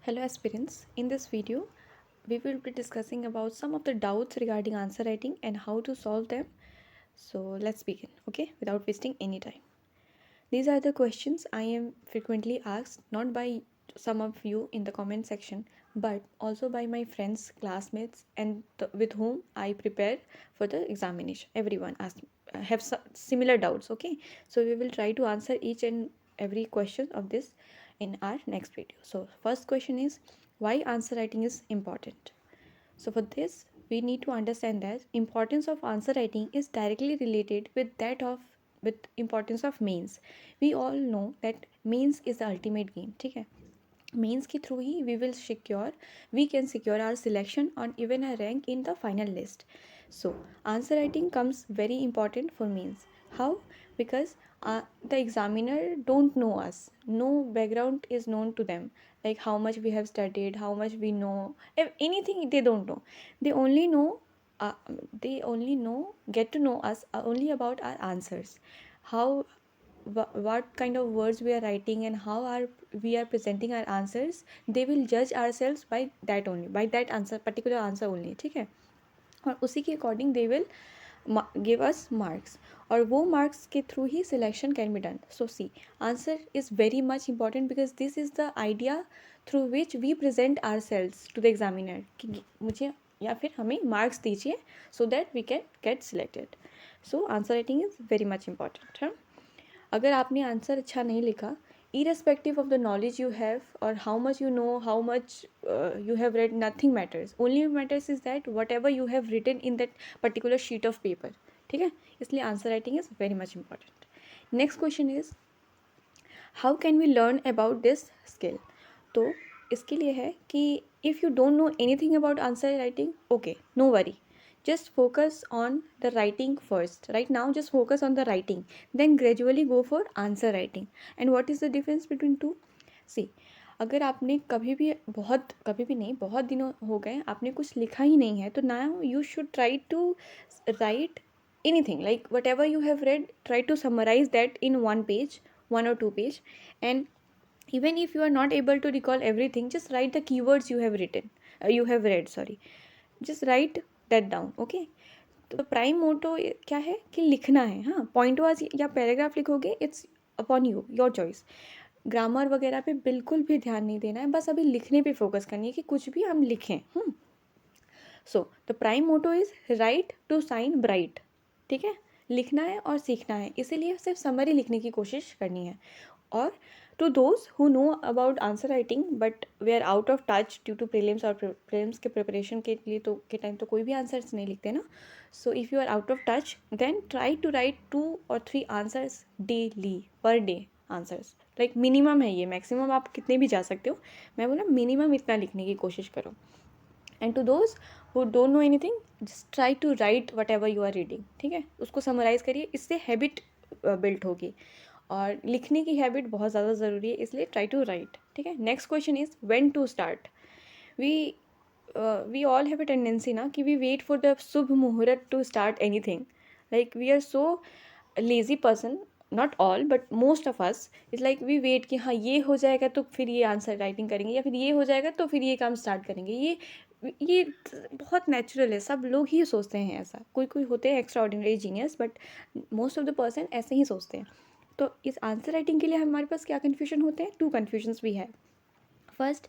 Hello aspirants, in this video we will be discussing about some of the doubts regarding answer writing and how to solve them. So let's begin, okay, without wasting any time. These are the questions I am frequently asked not by some of you in the comment section but also by my friends, classmates and with whom I prepare for the examination. Everyone have similar doubts, okay? So we will try to answer each and every question of this in our next video. So first question is, why answer writing is important? So for this we need to understand that importance of answer writing is directly related with importance of mains. We all know that mains is the ultimate game, ठीक है? Mains के through he we can secure our selection or even a rank in the final list. So answer writing comes very important for mains. How? Because the examiner don't know us, no background is known to them, like how much we have studied, how much we know, if anything they don't know. They only know uh, get to know us only about our answers, how what kind of words we are writing and how we are presenting our answers. They will judge ourselves by that only, by that answer, particular answer only, ठीक है? और उसी के according they will give us marks, और वो marks के through he selection can be done. So see, answer is very much important because this is the idea through which we present ourselves to the examiner कि मुझे या फिर हमें marks दीजिए so that we can get selected. So answer writing is very much important, हाँ? अगर आपने answer अच्छा नहीं लिखा, irrespective of the knowledge you have or how much you know, how much you have read, nothing matters. Only matters is that whatever you have written in that particular sheet of paper, ठीक है? इसलिए answer writing is very much important. Next question is, how can we learn about this skill? तो इसके लिए है कि if you don't know anything about answer writing, okay, no worry, just focus on the writing first. Right now just focus on the writing, then gradually go for answer writing. And what is the difference between two? See, अगर आपने कभी भी नहीं, बहुत दिनों हो गए आपने कुछ लिखा ही नहीं है, तो now you should try to write anything, like whatever you have read, try to summarize that in one or two page. And even if you are not able to recall everything, just write the keywords you have read, sorry, just write that down, okay? तो prime मोटो क्या है कि लिखना है, हाँ, point wise या paragraph लिखोगे, it's upon you, your choice. Grammar वगैरह पे बिल्कुल भी ध्यान नहीं देना है, बस अभी लिखने पे फोकस करनी है कि कुछ भी हम लिखें. So the prime motto is write to shine bright, ठीक है? लिखना है और सीखना है, इसीलिए सिर्फ समरी लिखने की कोशिश करनी है. और to those who know about answer writing but they are out of touch due to prelims, और प्रीलिम्स के प्रिपरेशन के लिए तो के टाइम तो कोई भी आंसर्स नहीं लिखते ना. So if you are out of touch then try to write 2 or 3 answers daily, per day answers. Like minimum है ये, मैक्सिमम आप कितने भी जा सकते हो, मैं बोला मिनिमम इतना लिखने की कोशिश करो. And to those who don't know anything, just try to write whatever you are reading, ठीक है? उसको समराइज़ करिए, इससे हैबिट बिल्ड होगी. और लिखने की हैबिट बहुत ज़्यादा ज़रूरी है, इसलिए ट्राई टू राइट, ठीक है? Next question is, when to start? We we all have a tendency ना कि we wait for the shubh muhurat to start anything. Like we are so lazy person, not all but most of us is like we wait कि हाँ ये हो जाएगा तो फिर ये आंसर राइटिंग करेंगे, या फिर ये हो जाएगा तो फिर ये काम स्टार्ट करेंगे. ये बहुत नेचुरल है, सब लोग ही सोचते हैं ऐसा. कोई कोई होते हैं extra ordinary genius, but most of the person ऐसे ही सोचते हैं. तो इस आंसर राइटिंग के लिए हमारे पास क्या कन्फ्यूजन होते हैं? 2 कन्फ्यूजन्स भी है. First,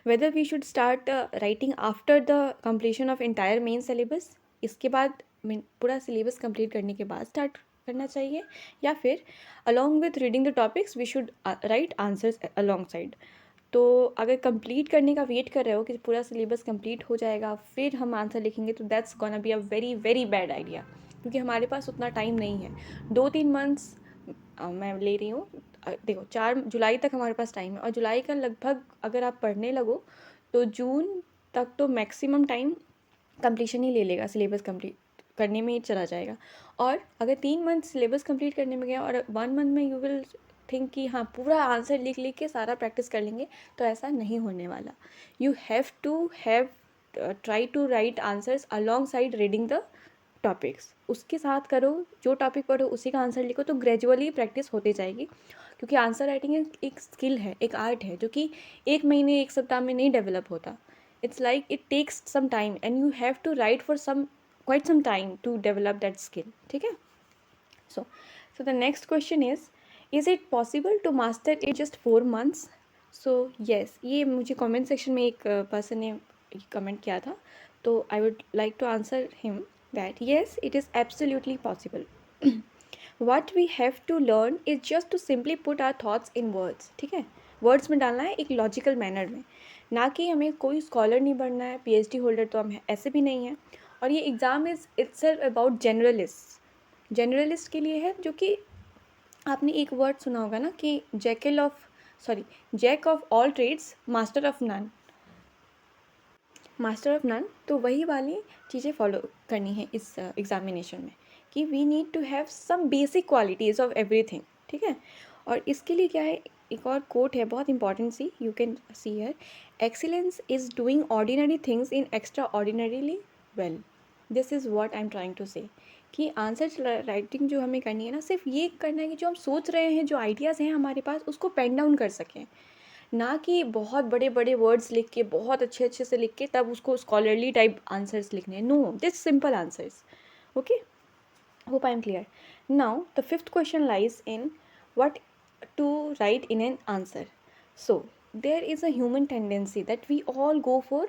whether we should start writing after the completion of entire main syllabus, इसके बाद पूरा सिलेबस कंप्लीट करने के बाद स्टार्ट करना चाहिए, या फिर along with reading the topics we should write answers alongside. तो अगर कंप्लीट करने का वेट कर रहे हो कि पूरा सिलेबस कंप्लीट हो जाएगा फिर हम आंसर लिखेंगे, तो that's gonna be a very very bad idea, क्योंकि हमारे पास उतना टाइम नहीं है. 2-3 मंथ्स मैं ले रही हूँ. देखो 4 जुलाई तक हमारे पास टाइम है, और जुलाई का लगभग अगर आप पढ़ने लगो तो जून तक तो मैक्सिमम टाइम कंप्लीशन ही ले लेगा, सिलेबस कंप्लीट करने में ही चला जाएगा. और अगर 3 मंथ सिलेबस कंप्लीट करने में गया और 1 मंथ में यू विल थिंक कि हाँ पूरा आंसर लिख लिख के सारा प्रैक्टिस कर लेंगे, तो ऐसा नहीं होने वाला. You have to try to write answers alongside reading the topics. उसके साथ करो, जो टॉपिक पढ़ो उसी का आंसर लिखो, तो ग्रेजुअली प्रैक्टिस होती जाएगी. क्योंकि आंसर राइटिंग एक स्किल है, एक आर्ट है जो कि एक महीने एक सप्ताह में नहीं डेवलप होता. It's like it takes some time and you have to write for some quite some time to develop that skill. ठीक है. So the next question is it possible to master it just 4 months? So yes, ये मुझे comment section में एक person ने comment किया था, तो I would like to answer him that yes, it is absolutely possible. What we have to learn is just to simply put our thoughts in words. ठीक है, words में डालना है एक logical manner में, ना कि हमें कोई scholar नहीं बनना है, PhD holder तो हम ऐसे भी नहीं हैं. और ये exam is itself about generalist के लिए है, जो कि आपने एक वर्ड सुना होगा ना कि jack of all trades master of none. तो वही वाली चीज़ें फॉलो करनी है इस एग्जामिनेशन में, कि we need to have some basic qualities of everything. ठीक है. और इसके लिए क्या है, एक और कोट है बहुत important see, you can see here, excellence is doing ordinary things in extraordinarily well. This is what I am trying to say, कि आंसर राइटिंग जो हमें करनी है ना, सिर्फ ये करना है कि जो हम सोच रहे हैं, जो आइडियाज़ हैं हमारे पास, उसको पेन डाउन कर सकें, ना कि बहुत बड़े बड़े वर्ड्स लिख के, बहुत अच्छे अच्छे से लिख के तब उसको स्कॉलरली टाइप आंसर्स लिखने हैं. No, this simple answers. Okay, hope I am clear. Now the fifth question lies in what to write in an answer. So there is a human tendency that we all go for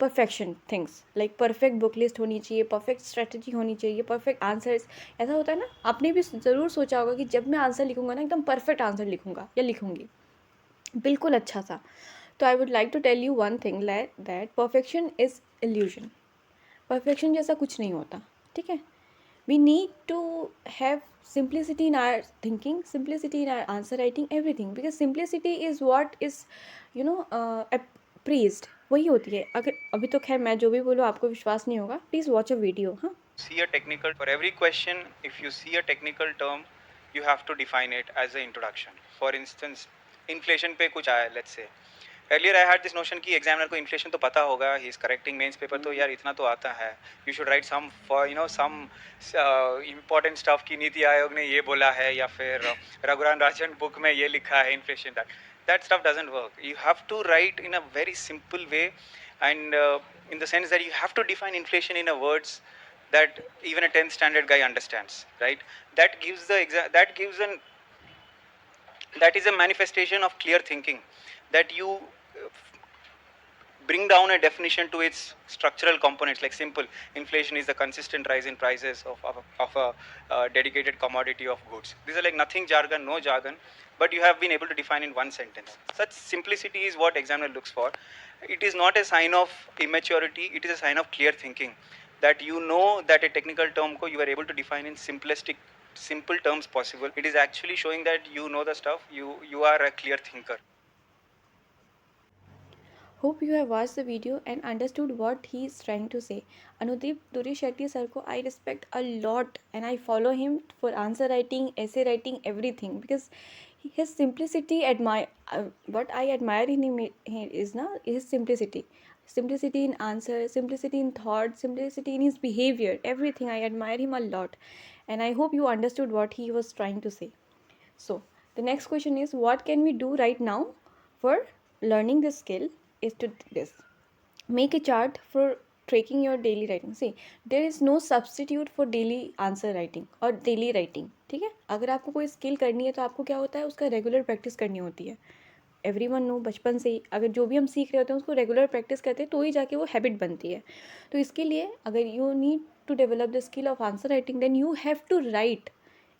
perfection things, like perfect book list होनी चाहिए, perfect strategy होनी चाहिए, perfect answers. ऐसा होता है ना, आपने भी ज़रूर सोचा होगा कि जब मैं आंसर लिखूंगा ना, एकदम perfect आंसर लिखूंगा या लिखूंगी, बिल्कुल अच्छा सा. तो I would like to tell you one thing, that perfection is illusion. Perfection जैसा कुछ नहीं होता. ठीक है. We need to have simplicity in our thinking, simplicity in our answer writing, everything, because simplicity is what is, praised. वही होती है. अगर अभी तो खैर मैं जो भी बोलूँ आपको विश्वास नहीं होगा, प्लीज़ वॉच अ वीडियो. हाँ, See a technical, for every question, if you see a technical term, you have to define it as an introduction. For instance, inflation पे कुछ आया, let's say. Earlier I had this notion कि examiner को inflation तो पता होगा, he is correcting mains paper, तो यार इतना तो आता है. You should write some for some important stuff कि नीति आयोग ने ये बोला है, या फिर रघुराम राजन book में ये लिखा है inflation. That stuff doesn't work. You have to write in a very simple way, and in the sense that you have to define inflation in a words that even a 10th standard guy understands, right? That gives that is a manifestation of clear thinking, that you bring down a definition to its structural components, like simple inflation is the consistent rise in prices of a dedicated commodity of goods. These are like nothing jargon, no jargon, but you have been able to define in one sentence. Such simplicity is what examiner looks for. It is not a sign of immaturity, it is a sign of clear thinking, that you know that a technical term ko you are able to define in simple terms possible. It is actually showing that you know the stuff, you are a clear thinker. hope you have watched the video and understood what he is trying to say. Anudeep Duri Shetty sir ko I respect a lot, and I follow him for answer writing, essay writing, everything, because his simplicity what I admire in him is na his simplicity in answer, simplicity in thought, simplicity in his behavior, everything. I admire him a lot, and I hope you understood what he was trying to say. So the next question is, what can we do right now for learning this skill? Is to this, make a chart for tracking your daily writing. See, there is no substitute for daily answer writing और daily writing. ठीक है. अगर आपको कोई skill करनी है तो आपको क्या होता है, उसका रेगुलर प्रैक्टिस करनी होती है. एवरीवन नो, बचपन से ही अगर जो भी हम सीख रहे होते हैं उसको रेगुलर प्रैक्टिस करते हैं तो ही जाके वो हैबिट बनती है. तो इसके लिए अगर you need to develop the skill of answer writing, then you have to write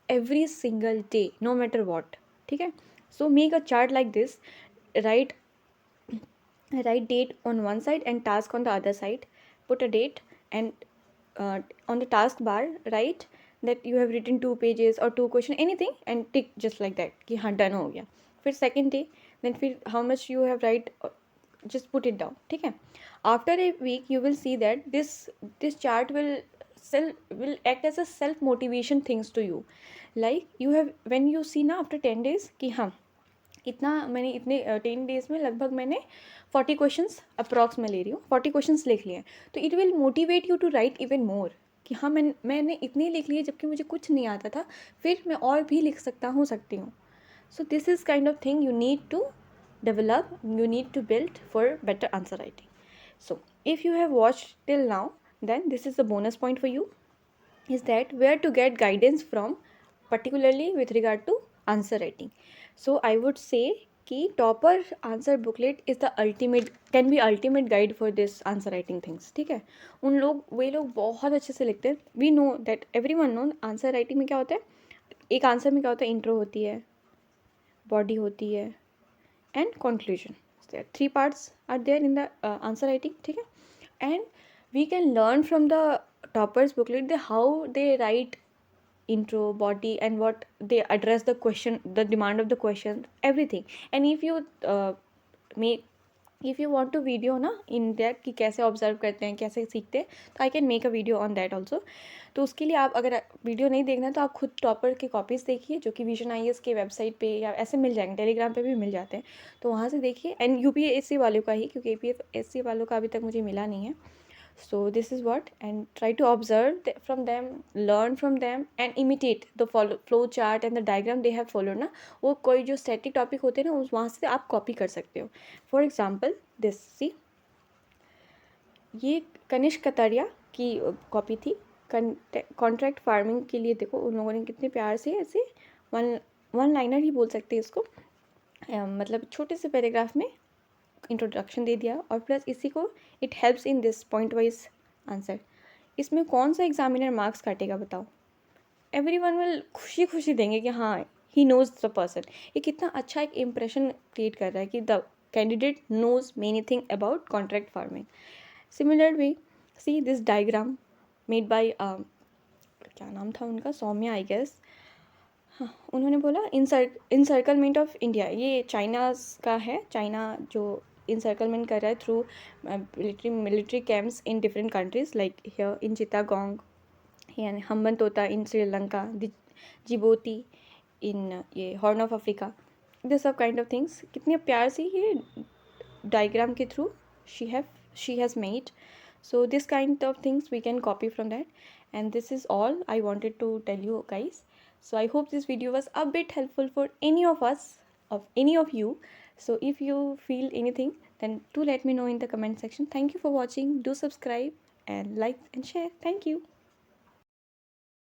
every single day, no matter what. ठीक है. So make a chart like this. write write date on one side and task on the other side. Put a date, and on the task bar write that you have written 2 pages or 2 question, anything, and tick just like that कि हाँ done हो गया. फिर second day, then फिर how much you have write, just put it down. ठीक है. After a week you will see that this chart will act as a self motivation things to you. Like you have, when you see ना after 10 days कि हाँ इतना मैंने इतने 10 days में लगभग मैंने 40 क्वेश्चंस अप्रॉक्स में ले रही हूँ, 40 क्वेश्चंस लिख लिए हैं, तो it will motivate you to write even more कि हाँ मैंने इतने लिख लिए जबकि मुझे कुछ नहीं आता था, फिर मैं और भी लिख सकती हूँ. So this is kind of thing you need to develop, you need to build for better answer writing. So if you have watched till now, then this is the bonus point for you, is that where to get guidance from, particularly with regard to answer writing. So I would say कि topper answer booklet is the ultimate, can be ultimate guide for this answer writing things. ठीक है, उन लोग वे लोग बहुत अच्छे से लिखते हैं. We know that everyone know answer writing में क्या होता है. एक आंसर में क्या होता है, इंट्रो होती है, बॉडी होती है, and conclusion. Three parts are there in the answer writing. ठीक है, and we can learn from the toppers booklet the how they write intro, body, and what they address the question, the demand of the question, everything. And if you make, if you want to video ना in that कि कैसे observe करते हैं, कैसे सीखते हैं, तो I can make a video on that also. तो उसके लिए आप अगर वीडियो नहीं देखना है तो आप खुद टॉपर के कॉपीज़ देखिए, जो कि विजन IAS के वेबसाइट पे या ऐसे मिल जाएंगे, टेलीग्राम पे भी मिल जाते हैं, तो वहाँ से देखिए. एंड UPSC वालों का ही, क्योंकि APSC वालों का अभी तक मुझे मिला नहीं है. So this is what, and try to observe from them, learn from them, and imitate the flow chart and the diagram they have followed ना. वो कोई जो static topic होते हैं ना, उस वहाँ से आप copy कर सकते हो. For example this, see, ये कनिष्क कतारिया की कॉपी थी. कॉन्ट्रैक्ट फार्मिंग के लिए देखो उन लोगों ने कितने प्यार से ऐसे वन लाइनर ही बोल सकते हैं इसको, मतलब छोटे से पैराग्राफ में इंट्रोडक्शन दे दिया, और प्लस इसी को it helps in this point wise answer. इसमें कौन सा एग्जामिनर मार्क्स काटेगा बताओ. एवरीवन विल खुशी खुशी देंगे कि हाँ ही नोज द पर्सन. ये कितना अच्छा एक इम्प्रेशन क्रिएट कर रहा है कि the candidate knows many thing about contract farming. Similar way, see this diagram made by, क्या नाम था उनका, सौम्या आई गेस. हाँ, उन्होंने बोला इनसर्कलमेंट ऑफ इंडिया. ये चाइना का है, चाइना जो इनसर्कलमेंट कर रहा है through military camps in different countries like here in Chittagong, यानी हम्बनतोता इन श्रीलंका, जिबोती इन ये हॉर्न ऑफ अफ्रीका, दिस सब काइंड ऑफ थिंग्स. कितने प्यार से ये डायग्राम के through she has made. So this kind of things we can copy from that, and this is all I wanted to tell you guys. So I hope this video was a bit helpful for any of us, of any of you. So if you feel anything, then do let me know in the comment section. Thank you for watching. Do subscribe and like and share. Thank you.